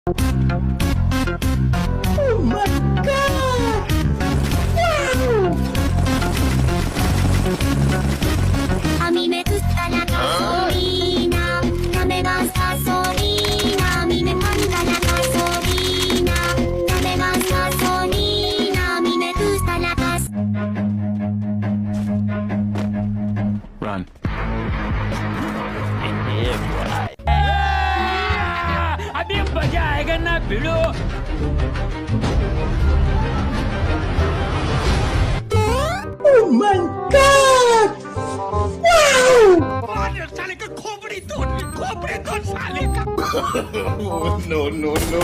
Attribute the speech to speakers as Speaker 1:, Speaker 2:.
Speaker 1: Oh my god! Wow!
Speaker 2: アミメクスタラガソリーナダメガスガソリーナアミメパンダラガソリーナダメガスガソリーナアミメクスタラガス
Speaker 3: Run.
Speaker 4: अभी मजा आएगा ना भिड़ो.
Speaker 1: Oh my god! Wow!
Speaker 4: साले का खोपड़ी तोड़ साले का.
Speaker 3: No, no, no, no.